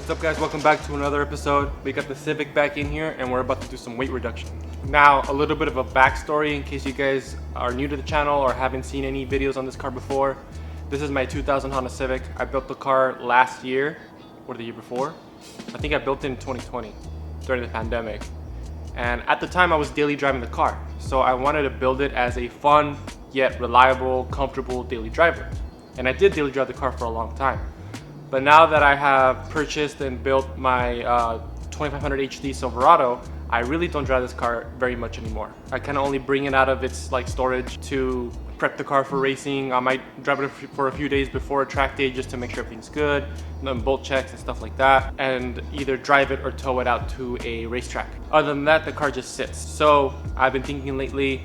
What's up guys, welcome back to another episode. We got the Civic back in here and we're about to do some weight reduction. Now, a little bit of a backstory in case you guys are new to the channel or haven't seen any videos on this car before. This is my 2000 Honda Civic. I built the car last year, or the year before. I think I built it in 2020 during the pandemic. And at the time I was daily driving the car. So I wanted to build it as a fun, yet reliable, comfortable daily driver. And I did daily drive the car for a long time. But now that I have purchased and built my 2500 HD Silverado, I really don't drive this car very much anymore. I kind of only bring it out of its storage to prep the car for racing. I might drive it for a few days before a track day just to make sure everything's good, and then bolt checks and stuff like that, and either drive it or tow it out to a racetrack. Other than that, the car just sits. So I've been thinking lately,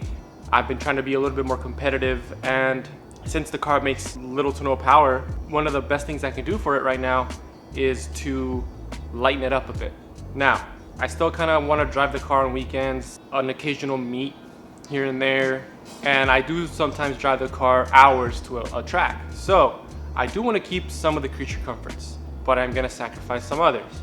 I've been trying to be a little bit more competitive, and since the car makes little to no power, one of the best things I can do for it right now is to lighten it up a bit. Now, I still kind of want to drive the car on weekends, an occasional meet here and there, and I do sometimes drive the car hours to a track. So I do want to keep some of the creature comforts, but I'm going to sacrifice some others.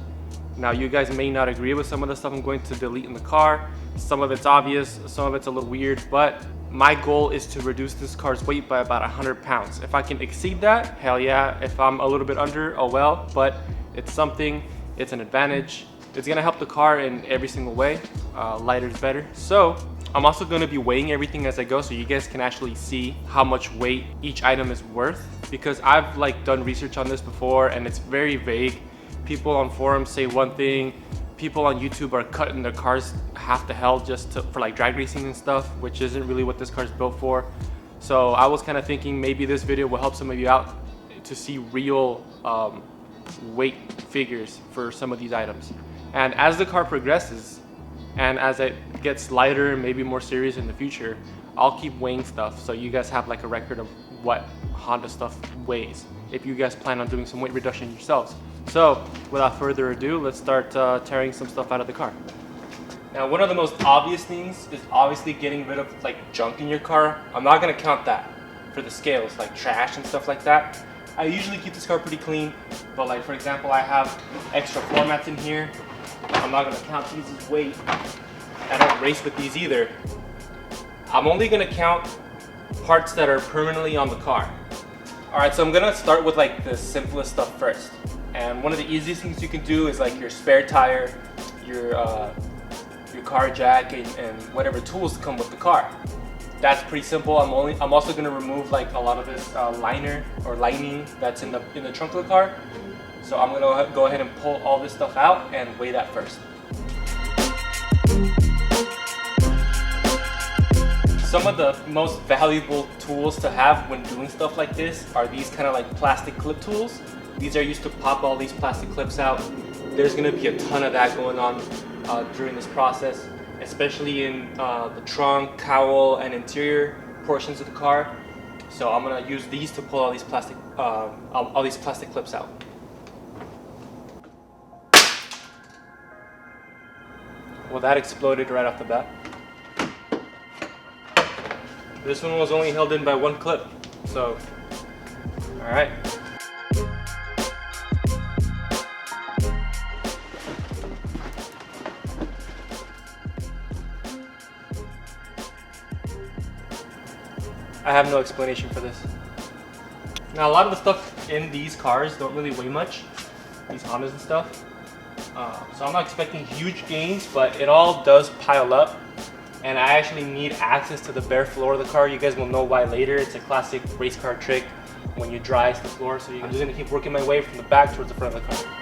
Now, you guys may not agree with some of the stuff I'm going to delete in the car. Some of it's obvious, some of it's a little weird, but my goal is to reduce this car's weight by about 100 pounds. If I can exceed that, hell yeah. If I'm a little bit under, oh well, but it's something, it's an advantage. It's gonna help the car in every single way. Lighter is better. So I'm also gonna be weighing everything as I go so you guys can actually see how much weight each item is worth, because I've done research on this before and it's very vague. People on forums say one thing, people on YouTube are cutting their cars half to hell just for drag racing and stuff, which isn't really what this car is built for. So I was kind of thinking maybe this video will help some of you out to see real weight figures for some of these items. And as the car progresses and as it gets lighter and maybe more serious in the future, I'll keep weighing stuff so you guys have a record of what Honda stuff weighs if you guys plan on doing some weight reduction yourselves. So without further ado, let's start tearing some stuff out of the car. Now, one of the most obvious things is obviously getting rid of junk in your car. I'm not gonna count that for the scales, like trash and stuff like that. I usually keep this car pretty clean, but for example, I have extra floor mats in here. I'm not gonna count these as weight. I don't race with these either. I'm only gonna count parts that are permanently on the car. All right, so I'm gonna start with the simplest stuff first. And one of the easiest things you can do is your spare tire, your car jack, and whatever tools come with the car. That's pretty simple. I'm also gonna remove a lot of this liner or lining that's in the trunk of the car. So I'm gonna go ahead and pull all this stuff out and weigh that first. Some of the most valuable tools to have when doing stuff like this are these kind of plastic clip tools. These are used to pop all these plastic clips out. There's gonna be a ton of that going on during this process, especially in the trunk, cowl, and interior portions of the car. So I'm gonna use these to pull all these plastic clips out. Well, that exploded right off the bat. This one was only held in by one clip, so all right. I have no explanation for this. Now, a lot of the stuff in these cars don't really weigh much, these Hondas and stuff. So I'm not expecting huge gains, but it all does pile up. And I actually need access to the bare floor of the car. You guys will know why later. It's a classic race car trick when you dry ice the floor. So I'm just gonna keep working my way from the back towards the front of the car.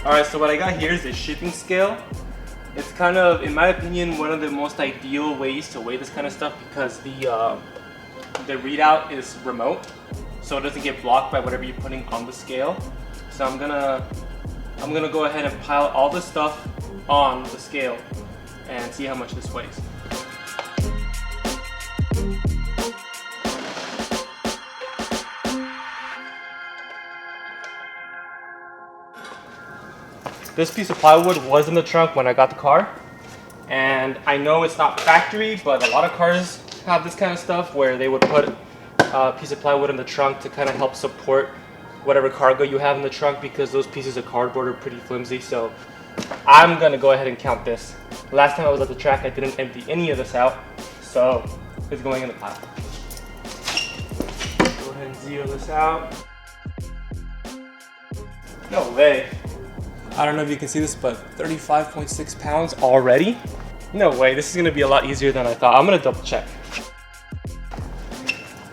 Alright, so what I got here is a shipping scale. It's kind of, in my opinion, one of the most ideal ways to weigh this kind of stuff because the readout is remote, so it doesn't get blocked by whatever you're putting on the scale. So I'm gonna go ahead and pile all this stuff on the scale and see how much this weighs. This piece of plywood was in the trunk when I got the car, and I know it's not factory, but a lot of cars have this kind of stuff where they would put a piece of plywood in the trunk to kind of help support whatever cargo you have in the trunk, because those pieces of cardboard are pretty flimsy. So I'm gonna go ahead and count this. Last time I was at the track, I didn't empty any of this out, so it's going in the pile. Go ahead and zero this out. No way. I don't know if you can see this, but 35.6 pounds already? No way, this is gonna be a lot easier than I thought. I'm gonna double check.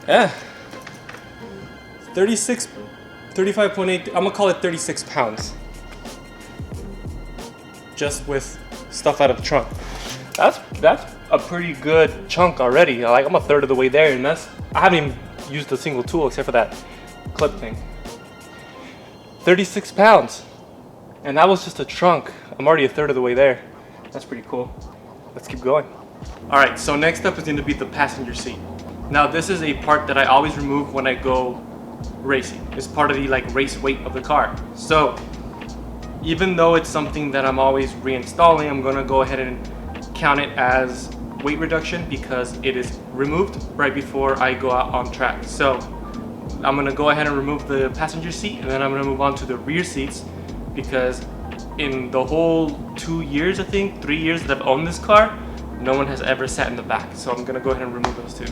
Yeah. 35.8, I'm gonna call it 36 pounds. Just with stuff out of the trunk. That's a pretty good chunk already. Like, I'm a third of the way there, and I haven't even used a single tool except for that clip thing. 36 pounds. And that was just a trunk. I'm already a third of the way there. That's pretty cool. Let's keep going. All right, so next up is going to be the passenger seat. Now this is a part that I always remove when I go racing. It's part of the race weight of the car. So even though it's something that I'm always reinstalling, I'm going to go ahead and count it as weight reduction because it is removed right before I go out on track. So I'm going to go ahead and remove the passenger seat, and then I'm going to move on to the rear seats, because in the whole 2 years, I think 3 years that I've owned this car, no one has ever sat in the back. So I'm gonna go ahead and remove those two.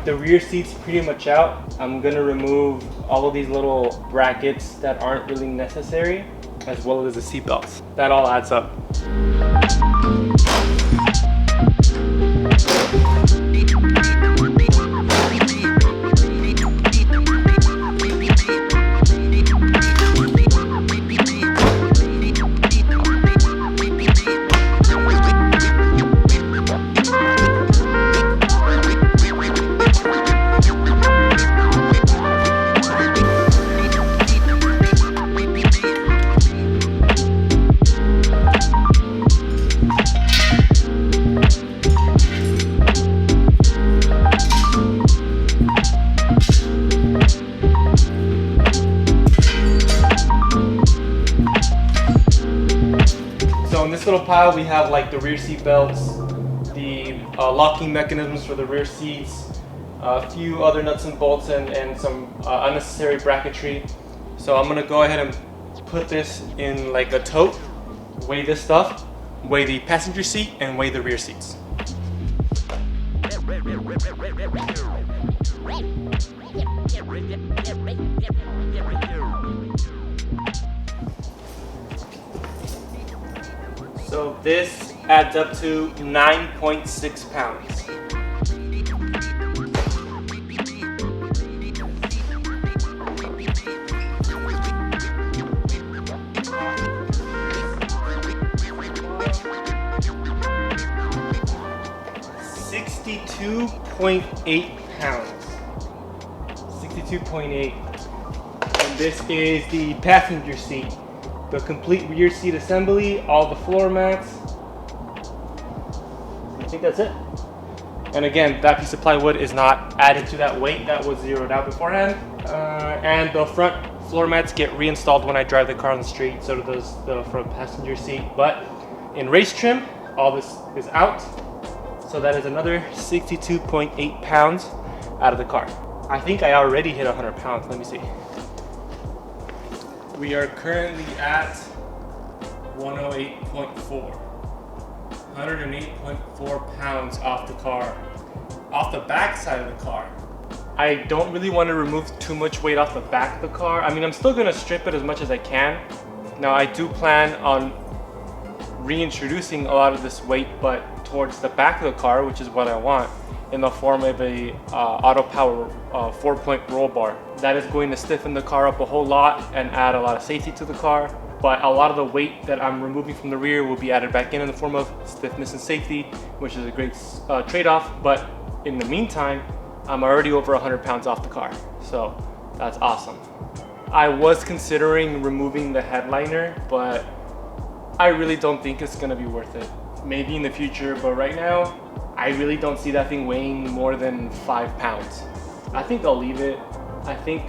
The rear seat's pretty much out. I'm gonna remove all of these little brackets that aren't really necessary, as well as the seat belts. That all adds up. Little pile, we have the rear seat belts, the locking mechanisms for the rear seats, a few other nuts and bolts, and some unnecessary bracketry. So I'm gonna go ahead and put this in a tote, weigh this stuff, weigh the passenger seat, and weigh the rear seats. So this adds up to 9.6 pounds. $62.8 pounds. 62.8. And this is the passenger seat. The complete rear seat assembly, all the floor mats. I think that's it. And again, that piece of plywood is not added to that weight. That was zeroed out beforehand. And the front floor mats get reinstalled when I drive the car on the street. So does the front passenger seat. But in race trim, all this is out. So that is another 62.8 pounds out of the car. I think I already hit 100 pounds. Let me see. We are currently at 108.4. 108.4 pounds off the car, off the back side of the car. I don't really want to remove too much weight off the back of the car. I mean, I'm still gonna strip it as much as I can. Now, I do plan on reintroducing a lot of this weight, but towards the back of the car, which is what I want, in the form of a auto power 4-point roll bar. That is going to stiffen the car up a whole lot and add a lot of safety to the car. But a lot of the weight that I'm removing from the rear will be added back in the form of stiffness and safety, which is a great trade-off. But in the meantime, I'm already over 100 pounds off the car, so that's awesome. I was considering removing the headliner, but I really don't think it's gonna be worth it. Maybe in the future, but right now, I really don't see that thing weighing more than 5 pounds. I think I'll leave it. I think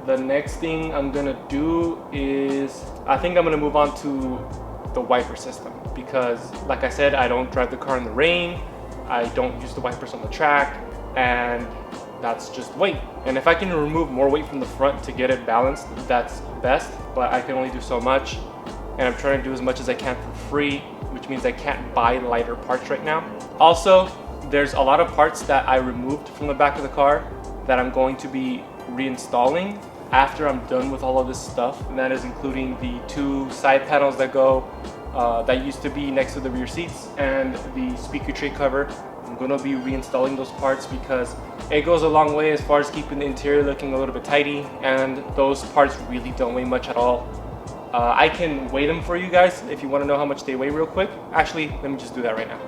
the next thing I'm gonna do is, I think I'm gonna move on to the wiper system, because like I said, I don't drive the car in the rain, I don't use the wipers on the track, and that's just weight. And if I can remove more weight from the front to get it balanced, that's best, but I can only do so much. And I'm trying to do as much as I can for free, which means I can't buy lighter parts right now. Also, there's a lot of parts that I removed from the back of the car that I'm going to be reinstalling after I'm done with all of this stuff. And that is including the 2 side panels that go, that used to be next to the rear seats, and the speaker tray cover. I'm gonna be reinstalling those parts because it goes a long way as far as keeping the interior looking a little bit tidy, and those parts really don't weigh much at all. I can weigh them for you guys if you want to know how much they weigh real quick. Actually, let me just do that right now.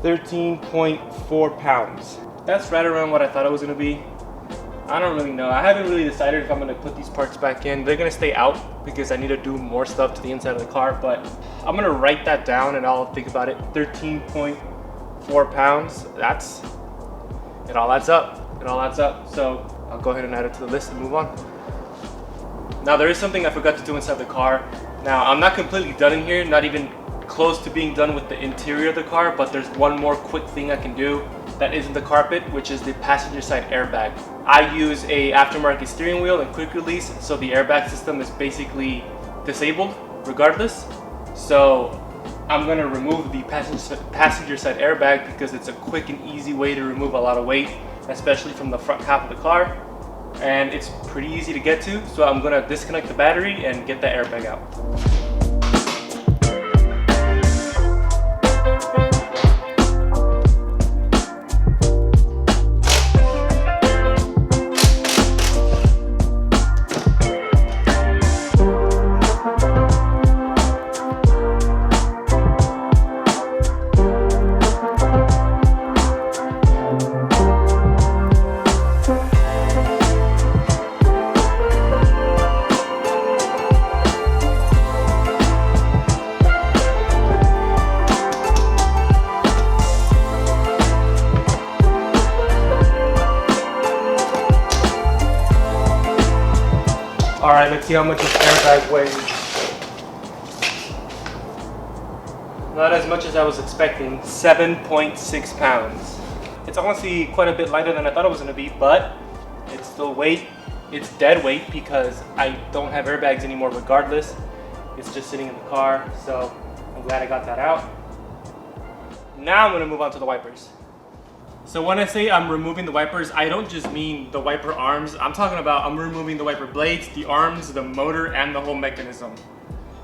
13.4 pounds. That's right around what I thought it was gonna be. I don't really know. I haven't really decided if I'm gonna put these parts back in. They're gonna stay out because I need to do more stuff to the inside of the car, but I'm gonna write that down and I'll think about it. 13.4 pounds, it all adds up. It all adds up. So I'll go ahead and add it to the list and move on. Now, there is something I forgot to do inside the car. Now, I'm not completely done in here, not even close to being done with the interior of the car, but there's one more quick thing I can do that isn't the carpet, which is the passenger side airbag. I use a aftermarket steering wheel and quick release, so the airbag system is basically disabled regardless. So I'm gonna remove the passenger side airbag because it's a quick and easy way to remove a lot of weight, especially from the front half of the car. And it's pretty easy to get to, so I'm gonna disconnect the battery and get the airbag out. All right, let's see how much this airbag weighs. Not as much as I was expecting, 7.6 pounds. It's honestly quite a bit lighter than I thought it was gonna be, but it's still weight. It's dead weight because I don't have airbags anymore regardless. It's just sitting in the car, so I'm glad I got that out. Now I'm gonna move on to the wipers. So when I say I'm removing the wipers, I don't just mean the wiper arms. I'm talking about I'm removing the wiper blades, the arms, the motor, and the whole mechanism.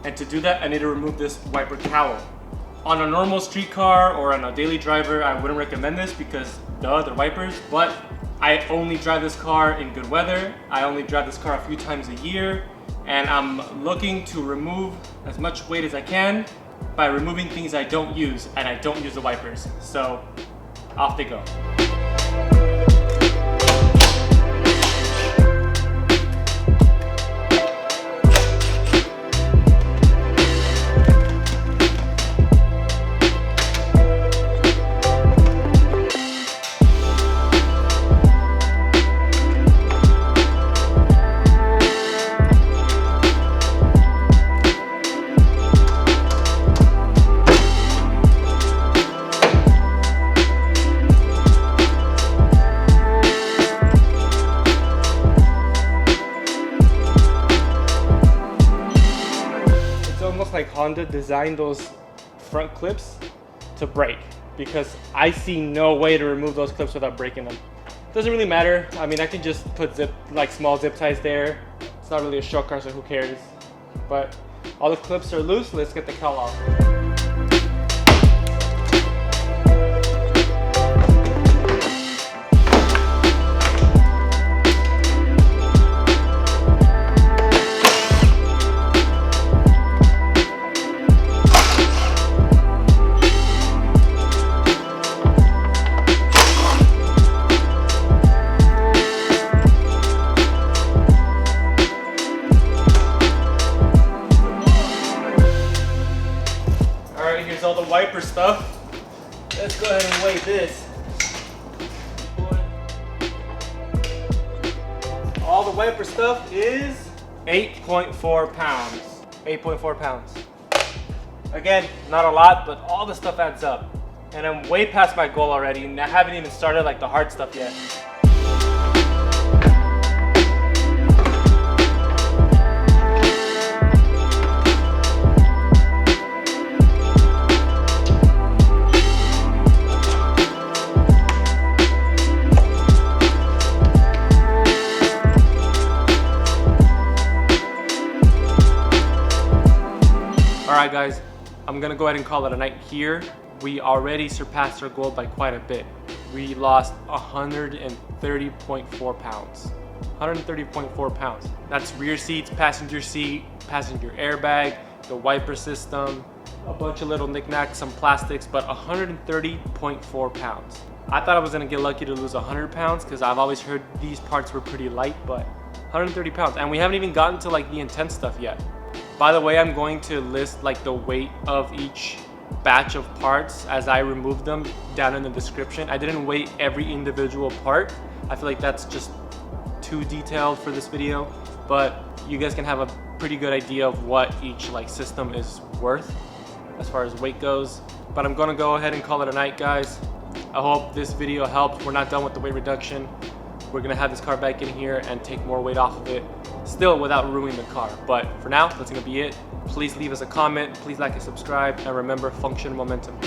And to do that, I need to remove this wiper cowl. On a normal street car or on a daily driver, I wouldn't recommend this because they're wipers, but I only drive this car in good weather. I only drive this car a few times a year, and I'm looking to remove as much weight as I can by removing things I don't use, and I don't use the wipers. So off they go. Honda designed those front clips to break, because I see no way to remove those clips without breaking them. Doesn't really matter. I mean, I can just put small zip ties there. It's not really a show car, so who cares? But all the clips are loose. Let's get the cowl off. Here's all the wiper stuff. Let's go ahead and weigh this. All the wiper stuff is 8.4 pounds. 8.4 pounds. Again, not a lot, but all the stuff adds up. And I'm way past my goal already, and I haven't even started like the hard stuff yet. Alright guys, I'm gonna go ahead and call it a night here. We already surpassed our goal by quite a bit. We lost 130.4 pounds. 130.4 pounds. That's rear seats, passenger seat, passenger airbag, the wiper system, a bunch of little knickknacks, some plastics, but 130.4 pounds. I thought I was gonna get lucky to lose 100 pounds because I've always heard these parts were pretty light, but 130 pounds. And we haven't even gotten to like the intense stuff yet. By the way, I'm going to list like the weight of each batch of parts as I remove them down in the description. I didn't weigh every individual part. I feel like that's just too detailed for this video, but you guys can have a pretty good idea of what each like system is worth as far as weight goes. But I'm gonna go ahead and call it a night, guys. I hope this video helped. We're not done with the weight reduction. We're gonna have this car back in here and take more weight off of it, still without ruining the car. But for now, that's gonna be it. Please leave us a comment, please like and subscribe, and remember, function, momentum.